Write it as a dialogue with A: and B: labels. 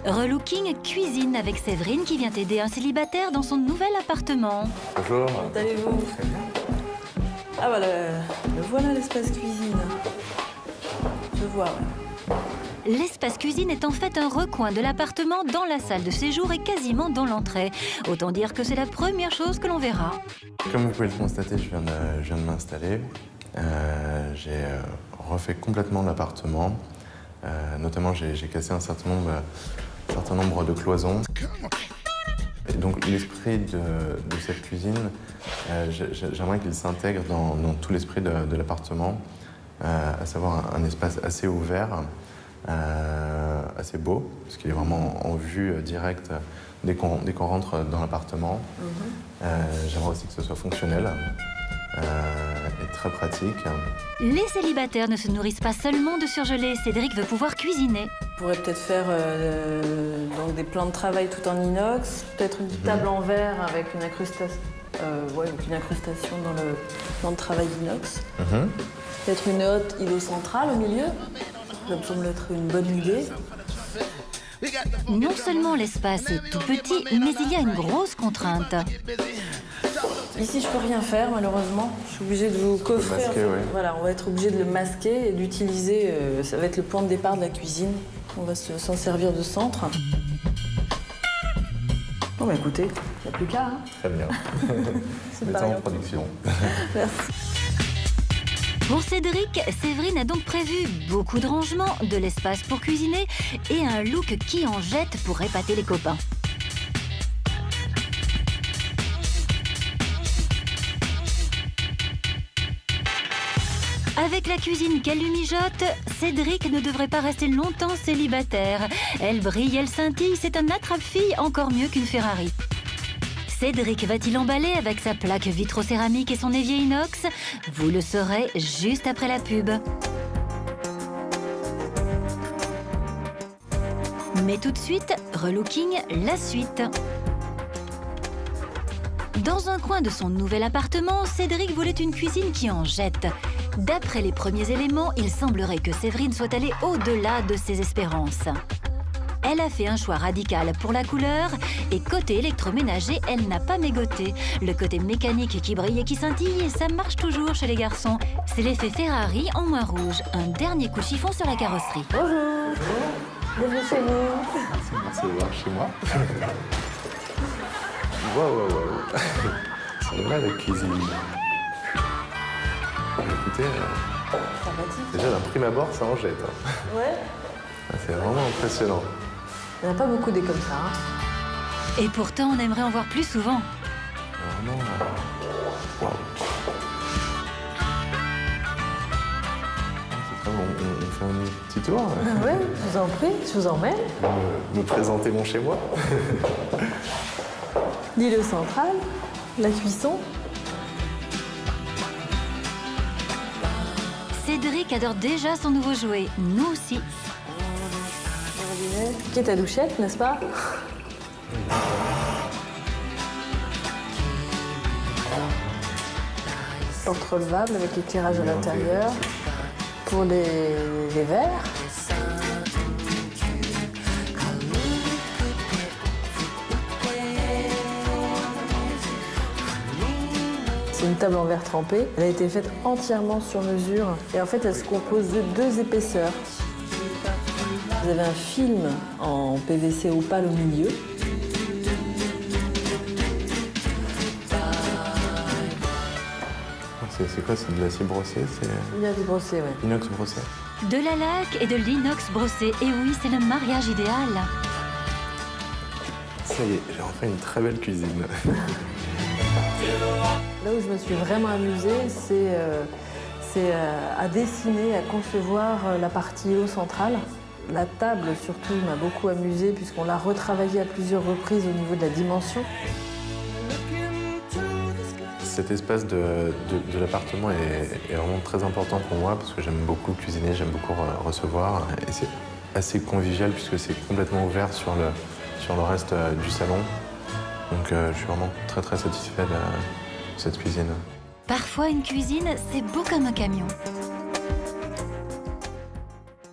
A: Relooking cuisine avec Séverine qui vient aider un célibataire dans son nouvel appartement.
B: Bonjour.
C: Comment allez-vous? Ah voilà, voilà l'espace cuisine. Je vois, ouais.
A: L'espace cuisine est en fait un recoin de l'appartement dans la salle de séjour et quasiment dans l'entrée. Autant dire que c'est la première chose que l'on verra.
B: Comme vous pouvez le constater, je viens de m'installer. J'ai refait complètement l'appartement. Notamment, j'ai cassé un certain nombre de cloisons. Et donc, l'esprit de cette cuisine, j'aimerais qu'il s'intègre dans tout l'esprit de l'appartement, à savoir un espace assez ouvert, assez beau, parce qu'il est vraiment en vue directe dès qu'on rentre dans l'appartement. J'aimerais aussi que ce soit fonctionnel et très pratique.
A: Les célibataires ne se nourrissent pas seulement de surgelés. Cédric veut pouvoir cuisiner.
C: On pourrait peut-être faire donc des plans de travail tout en inox, peut-être une table en verre avec une incrustation, dans le plan de travail d'inox. Peut-être une haute îlot centrale au milieu. Ça me semble être une bonne idée.
A: Non seulement l'espace est tout petit, mais il y a une grosse contrainte.
C: Ici, je peux rien faire, malheureusement. Je suis obligée de vous coffrer.
B: Masquer, ouais.
C: Voilà, on va être obligé de le masquer et d'utiliser. Ça va être le point de départ de la cuisine. On va s'en servir de centre. Bon, bah écoutez, il n'y a plus qu'à. Hein.
B: Très bien. Mettons en production.
C: Merci.
A: Pour Cédric, Séverine a donc prévu beaucoup de rangements, de l'espace pour cuisiner et un look qui en jette pour épater les copains. Avec la cuisine qu'elle lui mijote, Cédric ne devrait pas rester longtemps célibataire. Elle brille, elle scintille, c'est un attrape-fille encore mieux qu'une Ferrari. Cédric va-t-il emballer avec sa plaque vitrocéramique et son évier inox? Vous le saurez juste après la pub. Mais tout de suite, relooking, la suite. Dans un coin de son nouvel appartement, Cédric voulait une cuisine qui en jette. D'après les premiers éléments, il semblerait que Séverine soit allée au-delà de ses espérances. Elle a fait un choix radical pour la couleur et côté électroménager, elle n'a pas mégoté. Le côté mécanique qui brille et qui scintille, ça marche toujours chez les garçons. C'est l'effet Ferrari en moins rouge. Un dernier coup de chiffon sur la carrosserie.
C: Bonjour. Bienvenue chez vous.
B: Merci de voir chez moi. Wow. C'est là la cuisine. Écoutez, déjà d'un prime abord, ça en jette. Hein.
C: Ouais.
B: C'est vraiment impressionnant.
C: Il n'y en a pas beaucoup des comme ça. Hein.
A: Et pourtant, on aimerait en voir plus souvent.
B: Vraiment, wow. C'est très bon. On fait un petit tour.
C: Oui, je vous en prie, je vous emmène.
B: Me présenter mon chez moi.
C: L'îlot central, la cuisson.
A: Cédric adore déjà son nouveau jouet. Nous aussi.
C: Qui est ta douchette, n'est-ce pas? Porte relevable avec l'éclairage à l'intérieur. Pour les verres. C'est une table en verre trempé. Elle a été faite entièrement sur mesure. Et en fait, elle se compose de 2 épaisseurs. Vous avez un film en PVC opale au milieu.
B: C'est quoi? C'est de l'acier brossé?
C: Il y a du brossé, oui.
B: Inox brossé?
A: De la laque et de l'inox brossé. Et oui, c'est le mariage idéal.
B: Ça y est, j'ai enfin une très belle cuisine.
C: Là où je me suis vraiment amusée, c'est à dessiner, à concevoir la partie îlot centrale. La table, surtout, m'a beaucoup amusée puisqu'on l'a retravaillée à plusieurs reprises au niveau de la dimension.
B: Cet espace de l'appartement est vraiment très important pour moi parce que j'aime beaucoup cuisiner, j'aime beaucoup recevoir. Et c'est assez convivial puisque c'est complètement ouvert sur le reste du salon. Donc je suis vraiment très satisfait de cette cuisine.
A: Parfois, une cuisine, c'est beau comme un camion.